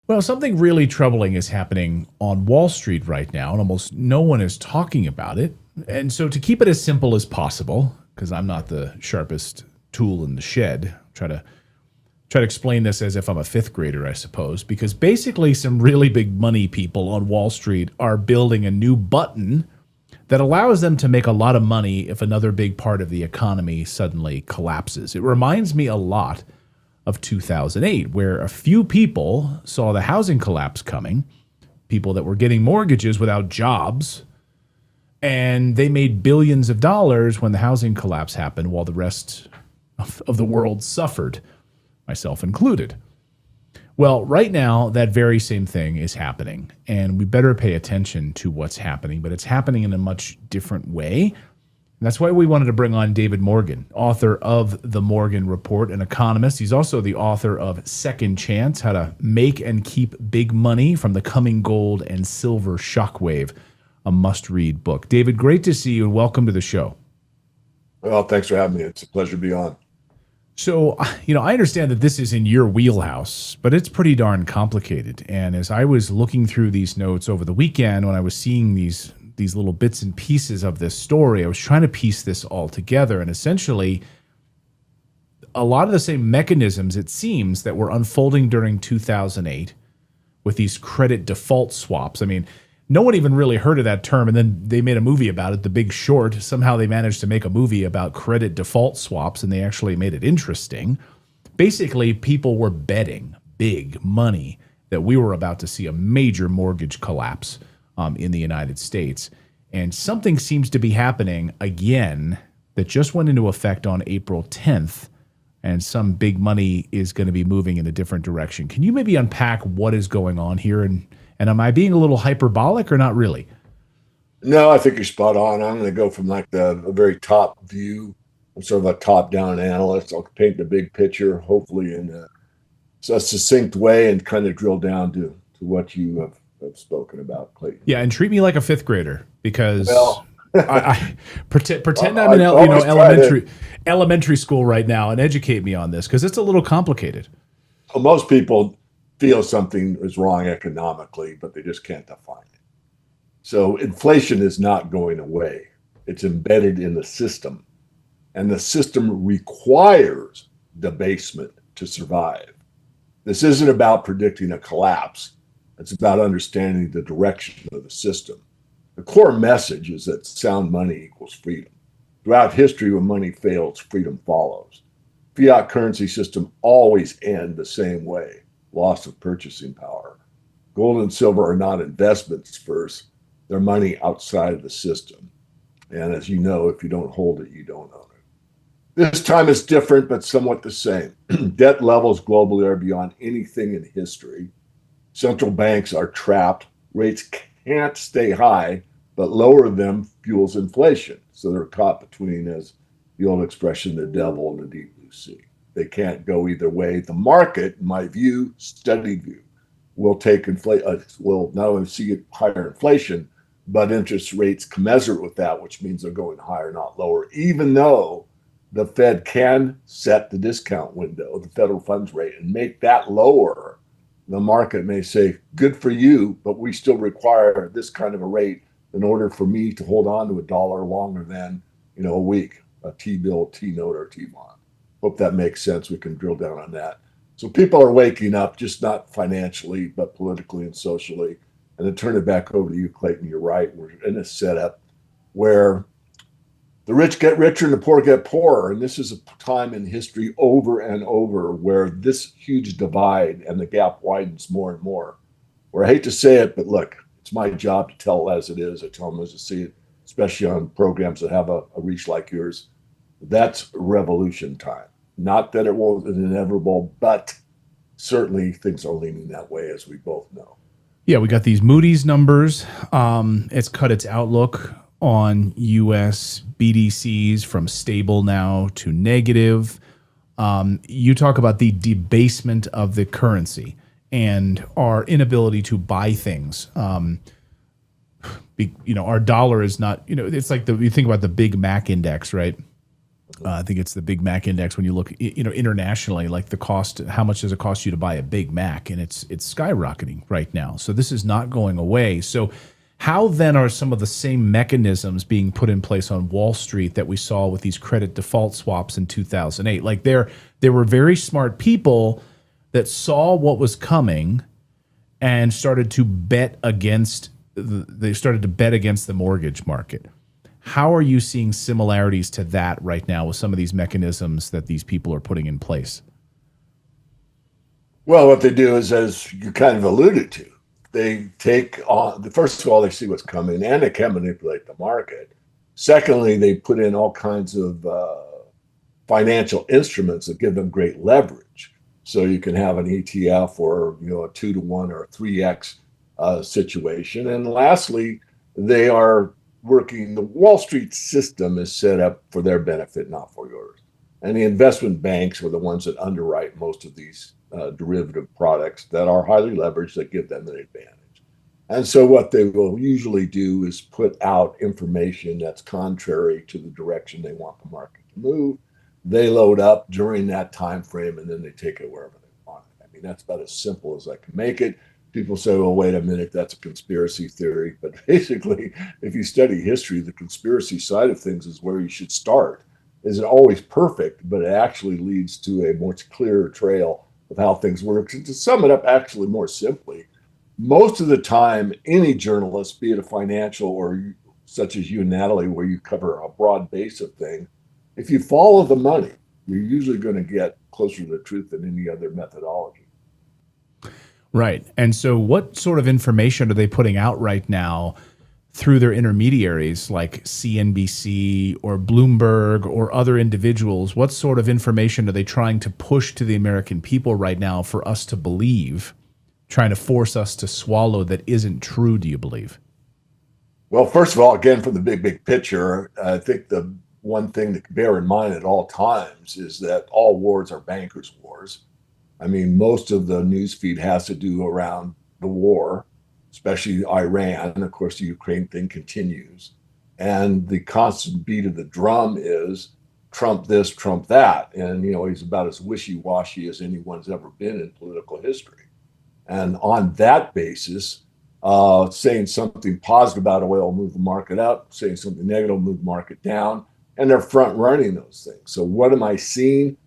Well, something really troubling is happening on Wall Street right now, and almost no one is talking about it. And so, to keep it as simple as possible, because I'm not the sharpest tool in the shed, try to explain this as if I'm a fifth grader, I suppose, because basically some really big money people on Wall Street are building a new button that allows them to make a lot of money if another big part of the economy suddenly collapses. It reminds me a lot of 2008, where a few people saw the housing collapse coming, people that were getting mortgages without jobs, and they made billions of dollars when the housing collapse happened while the rest of the world suffered, myself included. Well, right now, that very same thing is happening, and we better pay attention to what's happening, but it's happening in a much different way. And that's why we wanted to bring on David Morgan, author of The Morgan Report, an economist. He's also the author of Second Chance, How to Make and Keep Big Money from the Coming Gold and Silver Shockwave, a must-read book. David, great to see you, and welcome to the show. Well, thanks for having me. It's a pleasure to be on. So, I understand that this is in your wheelhouse, but it's pretty darn complicated. And as I was looking through these notes over the weekend, when I was seeing these little bits and pieces of this story, I was trying to piece this all together. And essentially, a lot of the same mechanisms, it seems, that were unfolding during 2008 with these credit default swaps. I mean, no one even really heard of that term, and then they made a movie about it, The Big Short. Somehow they managed to make a movie about credit default swaps, and they actually made it interesting. Basically, people were betting big money that we were about to see a major mortgage collapse in the United States. And something seems to be happening again that just went into effect on April 10th, and some big money is going to be moving in a different direction. Can you maybe unpack what is going on here, and am I being a little hyperbolic or not really? No, I think you're spot on. I'm going to go from like a very top view. I'm sort of a top-down analyst. I'll paint the big picture, hopefully in a succinct way, and kind of drill down to what you have spoken about, Clayton. Yeah, and treat me like a fifth grader, because Well, I pretend I'm I in always try elementary school right now, and educate me on this, because it's a little complicated. well, most people feel something is wrong economically, but they just can't define it. So inflation is not going away. It's embedded in the system, and the system requires debasement to survive. This isn't about predicting a collapse. It's about understanding the direction of the system. The core message is that sound money equals freedom. Throughout history, when money fails, freedom follows. Fiat currency system always end the same way: loss of purchasing power. Gold and silver are not investments first. They're money outside of the system. And as you know, if you don't hold it, you don't own it. This time is different, but somewhat the same. Debt levels globally are beyond anything in history. Central banks are trapped. Rates can't stay high, but lower them fuels inflation. So they're caught between, as the old expression, the devil and the deep blue sea. They can't go either way. The market, in my view, studied view, will will not only see higher inflation, but interest rates commensurate with that, which means they're going higher, not lower, even though the Fed can set the discount window, the federal funds rate, and make that lower. The market may say, good for you, but we still require this kind of a rate in order for me to hold on to a dollar longer than, a week, a T-bill, T-note, or T-bond. Hope that makes sense. We can drill down on that. So people are waking up, just not financially, but politically and socially. And to turn it back over to you, Clayton, you're right. We're in a setup where the rich get richer and the poor get poorer. And this is a time in history over and over where this huge divide and the gap widens more and more. Where I hate to say it, but look, it's my job to tell it as it is. I tell them as I see it, especially on programs that have a reach like yours. That's revolution time. Not that it was inevitable, but certainly things are leaning that way, as we both know. Yeah, we got these Moody's numbers. It's cut its outlook on U.S. BDCs from stable now to negative. You talk about the debasement of the currency and our inability to buy things. Our dollar is not, it's like you think about the Big Mac index, right? I think it's the Big Mac index when you look, internationally, like the cost, how much does it cost you to buy a Big Mac? And it's skyrocketing right now. So this is not going away. So how then are some of the same mechanisms being put in place on Wall Street that we saw with these credit default swaps in 2008? Like there were very smart people that saw what was coming and started to bet against the mortgage market. How are you seeing similarities to that right now with some of these mechanisms that these people are putting in place? Well, what they do is, as you kind of alluded to, they take on, first of all, they see what's coming and they can manipulate the market. Secondly, they put in all kinds of financial instruments that give them great leverage. So you can have an ETF or a 2-to-1 or a 3x situation. And lastly, they are working. The Wall Street system is set up for their benefit, not for yours. And the investment banks are the ones that underwrite most of these derivative products that are highly leveraged that give them an advantage. And so what they will usually do is put out information that's contrary to the direction they want the market to move. They load up during that time frame and then they take it wherever they want it. I mean, that's about as simple as I can make it. People say, well, wait a minute, that's a conspiracy theory. But basically, if you study history, the conspiracy side of things is where you should start. Is it always perfect, but it actually leads to a much clearer trail of how things work. And to sum it up actually more simply, most of the time, any journalist, be it a financial or such as you, Natalie, where you cover a broad base of things, if you follow the money, you're usually going to get closer to the truth than any other methodology. Right. And so what sort of information are they putting out right now through their intermediaries like CNBC or Bloomberg or other individuals? What sort of information are they trying to push to the American people right now for us to believe, trying to force us to swallow that isn't true, do you believe? Well, first of all, again, from the big picture, I think the one thing to bear in mind at all times is that all wars are bankers' wars. I mean, most of the news feed has to do around the war, especially Iran. Of course, the Ukraine thing continues. And the constant beat of the drum is Trump this, Trump that. And, he's about as wishy-washy as anyone's ever been in political history. And on that basis, saying something positive about oil will move the market up, saying something negative will move the market down. And they're front running those things. So what am I seeing?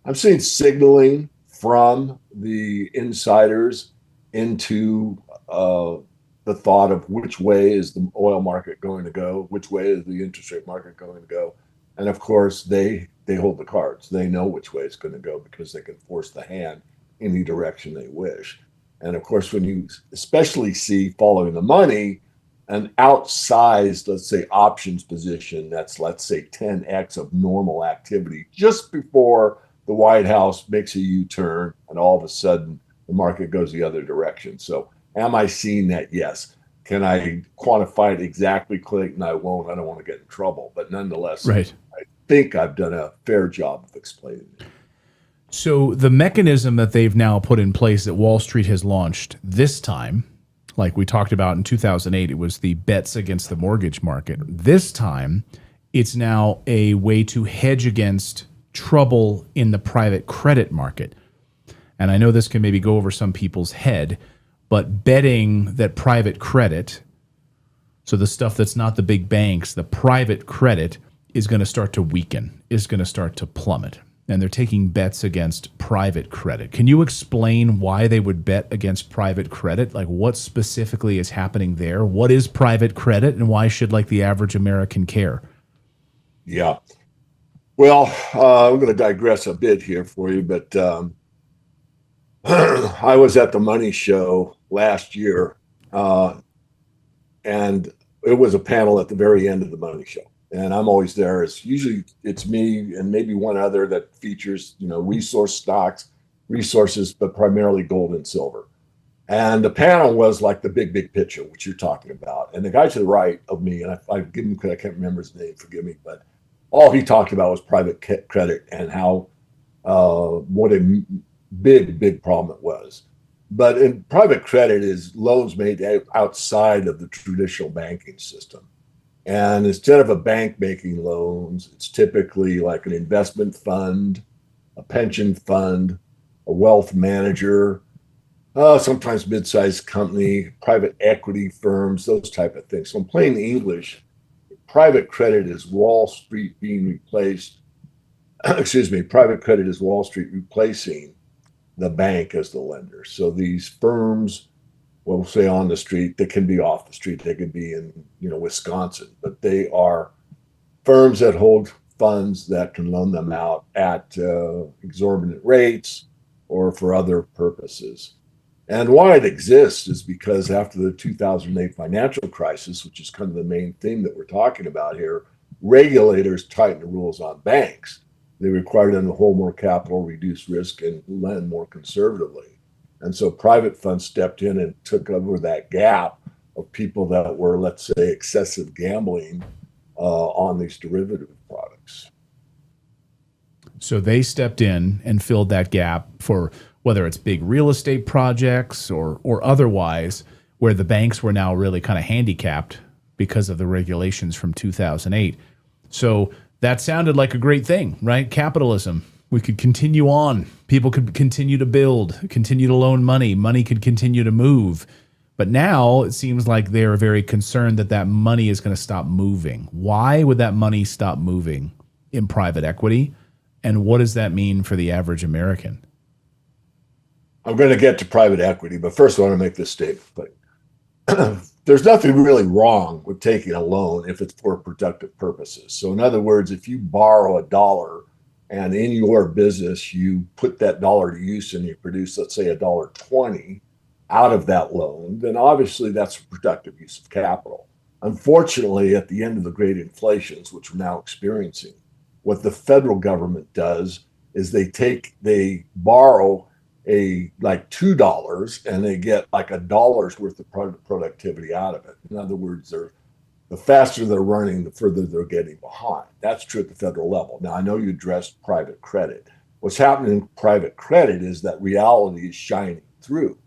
I'm seeing signaling from the insiders into the thought of which way is the oil market going to go, which way is the interest rate market going to go. And of course, they hold the cards. They know which way it's going to go because they can force the hand any direction they wish. And of course, when you especially see following the money, an outsized, let's say, options position that's, let's say, 10x of normal activity just before the White House makes a U-turn and all of a sudden the market goes the other direction. So am I seeing that? Yes. Can I quantify it exactly, Clayton? I won't. I don't want to get in trouble. But nonetheless, right. I think I've done a fair job of explaining it. So the mechanism that they've now put in place that Wall Street has launched this time, like we talked about in 2008, it was the bets against the mortgage market. This time, it's now a way to hedge against trouble in the private credit market. And I know this can maybe go over some people's head, but betting that private credit, so the stuff that's not the big banks, the private credit is going to start to weaken, is going to start to plummet. And they're taking bets against private credit. Can you explain why they would bet against private credit? Like what specifically is happening there? What is private credit and why should the average American care? Yeah. Well, I'm going to digress a bit here for you, but I was at the Money Show last year, and it was a panel at the very end of the Money Show. And I'm always there. It's me and maybe one other that features, resource stocks, resources, but primarily gold and silver. And the panel was like the big picture, which you're talking about. And the guy to the right of me, and I give him credit, I can't remember his name, forgive me, but all he talked about was private credit and how what a big problem it was. But in private credit is loans made outside of the traditional banking system. And instead of a bank making loans, it's typically like an investment fund, a pension fund, a wealth manager, sometimes mid-sized company, private equity firms, those type of things. So in plain English, private credit is Wall Street being replaced. Excuse me, private credit is Wall Street replacing the bank as the lender. So these firms, we'll say on the street, they can be off the street, they could be in Wisconsin, but they are firms that hold funds that can loan them out at exorbitant rates or for other purposes. And why it exists is because after the 2008 financial crisis, which is kind of the main theme that we're talking about here, regulators tightened the rules on banks. They required them to hold more capital, reduce risk, and lend more conservatively. And so private funds stepped in and took over that gap of people that were, let's say, excessive gambling on these derivative products. So they stepped in and filled that gap for whether it's big real estate projects or otherwise, where the banks were now really kind of handicapped because of the regulations from 2008. So that sounded like a great thing, right? Capitalism. We could continue on. People could continue to build, continue to loan money. Money could continue to move. But now it seems like they're very concerned that that money is going to stop moving. Why would that money stop moving in private equity? And what does that mean for the average American? I'm going to get to private equity, but first I want to make this statement. There's nothing really wrong with taking a loan if it's for productive purposes. So in other words, if you borrow $1 and in your business you put that dollar to use and you produce, let's say, $1.20 out of that loan, then obviously that's a productive use of capital. Unfortunately, at the end of the great inflations, which we're now experiencing, what the federal government does is they borrow like $2 and they get like $1 worth of productivity out of it. In other words, the faster they're running, the further they're getting behind. That's true at the federal level. Now, I know you addressed private credit. What's happening in private credit is that reality is shining through.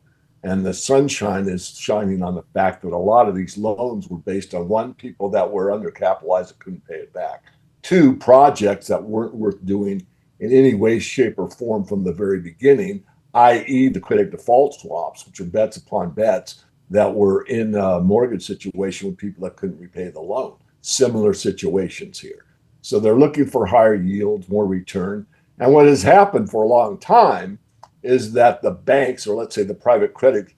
And the sunshine is shining on the fact that a lot of these loans were based on, one, people that were undercapitalized and couldn't pay it back. Two, projects that weren't worth doing in any way, shape, or form from the very beginning, i.e. the credit default swaps, which are bets upon bets that were in a mortgage situation with people that couldn't repay the loan. Similar situations here. So they're looking for higher yields, more return. And what has happened for a long time is that the banks, or let's say the private credit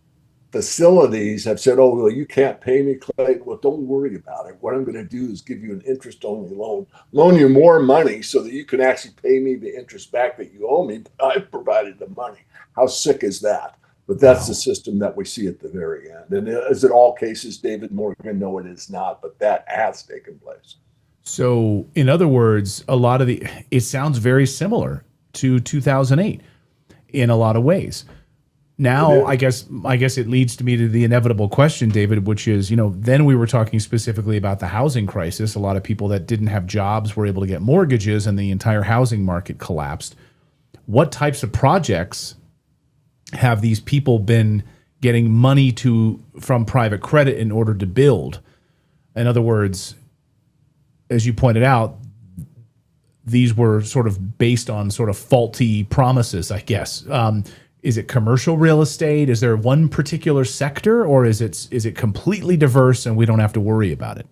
facilities, have said, oh, well, you can't pay me, Clayton. Well, don't worry about it. What I'm going to do is give you an interest-only loan you more money so that you can actually pay me the interest back that you owe me, but I've provided the money. How sick is that? But that's the system that we see at the very end. And is it all cases, David Morgan? No, it is not, but that has taken place. So in other words, it sounds very similar to 2008 in a lot of ways. Now, I guess it leads to me to the inevitable question, David, which is, then we were talking specifically about the housing crisis. A lot of people that didn't have jobs were able to get mortgages and the entire housing market collapsed. What types of projects have these people been getting money from private credit in order to build? In other words, as you pointed out, these were sort of based on sort of faulty promises, I guess. Is it commercial real estate? Is there one particular sector, or is it completely diverse and we don't have to worry about it?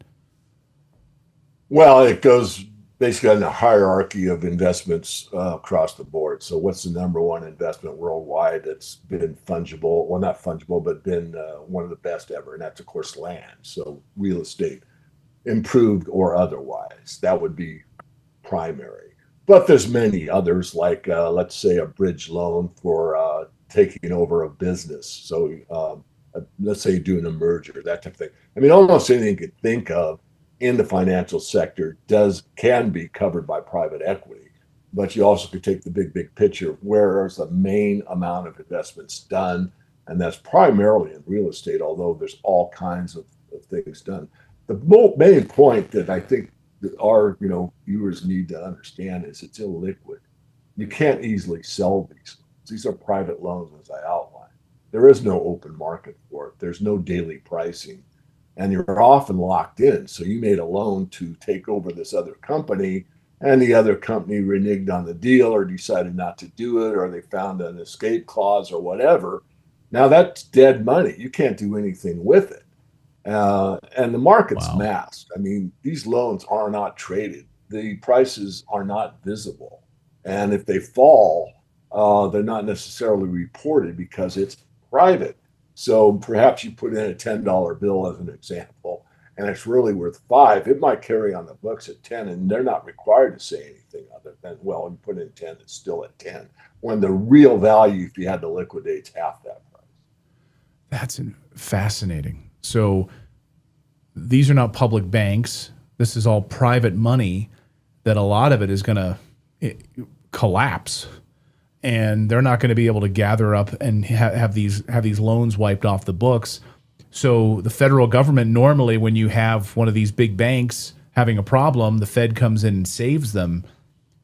Well, it goes basically on the hierarchy of investments across the board. So what's the number one investment worldwide that's been fungible? Well, not fungible, but been one of the best ever. And that's, of course, land. So real estate, improved or otherwise, that would be primary. But there's many others, like let's say a bridge loan for taking over a business. So let's say you're doing a merger, that type of thing. I mean, almost anything you could think of in the financial sector can be covered by private equity. But you also could take the big picture. Where is the main amount of investments done? And that's primarily in real estate, although there's all kinds of things done. The main point that I think that our viewers need to understand is it's illiquid. You can't easily sell these. These are private loans, as I outlined. There is no open market for it. There's no daily pricing. and you're often locked in. So you made a loan to take over this other company, and the other company reneged on the deal or decided not to do it, or they found an escape clause or whatever. Now that's dead money. You can't do anything with it. And the market's Wow. masked. I mean, these loans are not traded. The prices are not visible. And if they fall, they're not necessarily reported because it's private. So perhaps you put in a $10 bill as an example, and it's really worth five. It might carry on the books at 10, and they're not required to say anything other than, well, you put in 10, it's still at 10. When the real value, if you had to liquidate, is half that price. That's fascinating. So these are not public banks. This is all private money that a lot of it is going to collapse, and they're not going to be able to gather up and have these loans wiped off the books. So the federal government, normally when you have one of these big banks having a problem, the Fed comes in and saves them.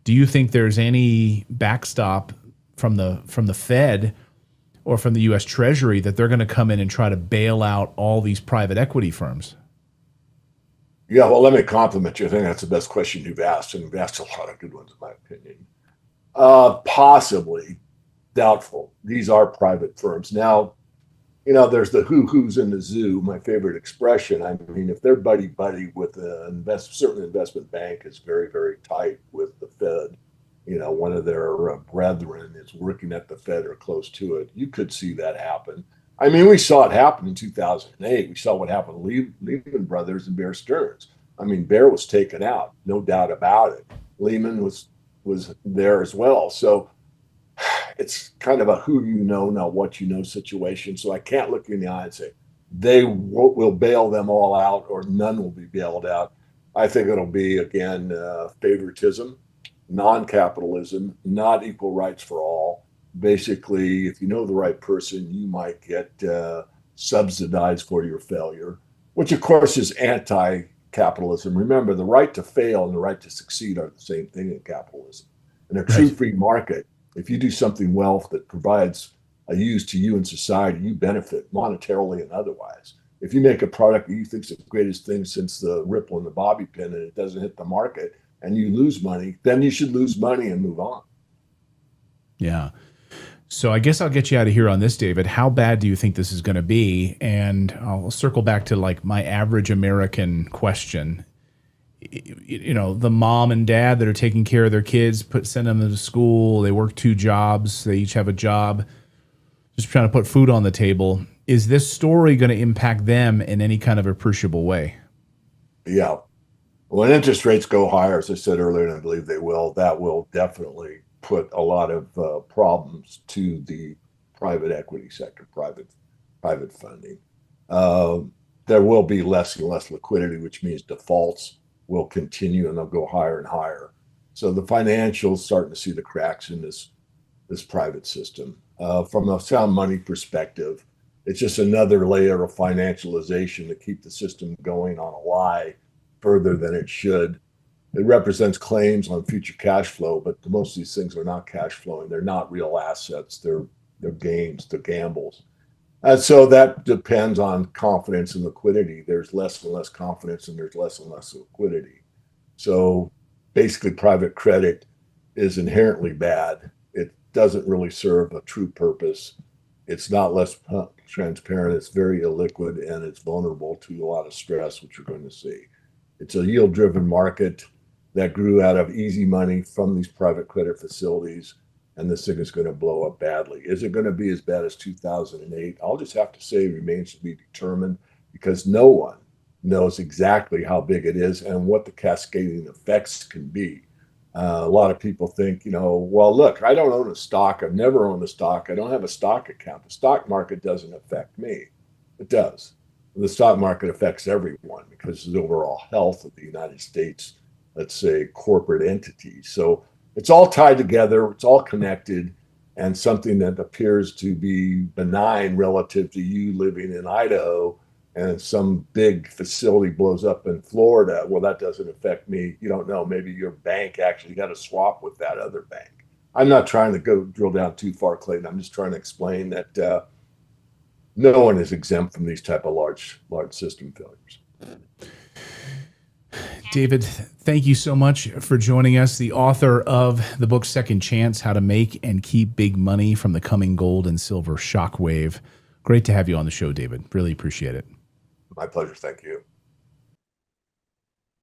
Do you think there's any backstop from the Fed or from the U.S. Treasury that they're going to come in and try to bail out all these private equity firms? Yeah, well, let me compliment you. I think that's the best question you've asked, and you've asked a lot of good ones, in my opinion. Possibly, doubtful. These are private firms. Now, there's the who's in the zoo, my favorite expression. I mean, if they're buddy buddy with certain investment bank is very, very tight with the Fed, one of their brethren is working at the Fed or close to it, you could see that happen. I mean, we saw it happen in 2008. We saw what happened to Lehman Brothers and Bear Stearns. I mean, Bear was taken out, no doubt about it. Lehman was there as well. So it's kind of a who you know, not what you know situation. So I can't look you in the eye and say they will bail them all out or none will be bailed out. I think it'll be, again, favoritism, non-capitalism, not equal rights for all. Basically, if you know the right person, you might get subsidized for your failure, which of course is anti-capitalism. Remember, the right to fail and the right to succeed are the same thing in capitalism. In a true Right. free market, if you do something well that provides a use to you in society, you benefit monetarily and otherwise. If you make a product that you think is the greatest thing since the Ripple and the bobby pin and it doesn't hit the market and you lose money, then you should lose money and move on. Yeah. So I guess I'll get you out of here on this, David. How bad do you think this is going to be? And I'll circle back to like my average American question. The mom and dad that are taking care of their kids, send them to school. They work two jobs. They each have a job, just trying to put food on the table. Is this story going to impact them in any kind of appreciable way? Yeah. When interest rates go higher, as I said earlier, and I believe they will, that will definitely put a lot of problems to the private equity sector, private funding. Uh, there will be less and less liquidity, which means defaults will continue and they'll go higher and higher. So the financials starting to see the cracks in this private system. From a sound money perspective, it's just another layer of financialization to keep the system going on a lie further than it should. It represents claims on future cash flow, but most of these things are not cash flowing. They're not real assets. They're games, they're gambles. And so that depends on confidence and liquidity. There's less and less confidence and there's less and less liquidity. So basically, private credit is inherently bad. It doesn't really serve a true purpose. It's not less transparent. It's very illiquid and it's vulnerable to a lot of stress, which you're going to see. It's a yield driven market that grew out of easy money from these private credit facilities. And this thing is going to blow up badly. Is it going to be as bad as 2008? I'll just have to say it remains to be determined because no one knows exactly how big it is and what the cascading effects can be. A lot of people think, well, look, I don't own a stock. I've never owned a stock. I don't have a stock account. The stock market doesn't affect me. It does. The stock market affects everyone because of the overall health of the United States, let's say, corporate entities. So it's all tied together. It's all connected, and something that appears to be benign relative to you living in Idaho and some big facility blows up in Florida. Well, that doesn't affect me. You don't know. Maybe your bank actually got a swap with that other bank. I'm not trying to go drill down too far, Clayton. I'm just trying to explain that no one is exempt from these type of large system failures. David, thank you so much for joining us. The author of the book Second Chance: How to Make and Keep Big Money from the Coming Gold and Silver Shockwave. Great to have you on the show, David. Really appreciate it. My pleasure. Thank you.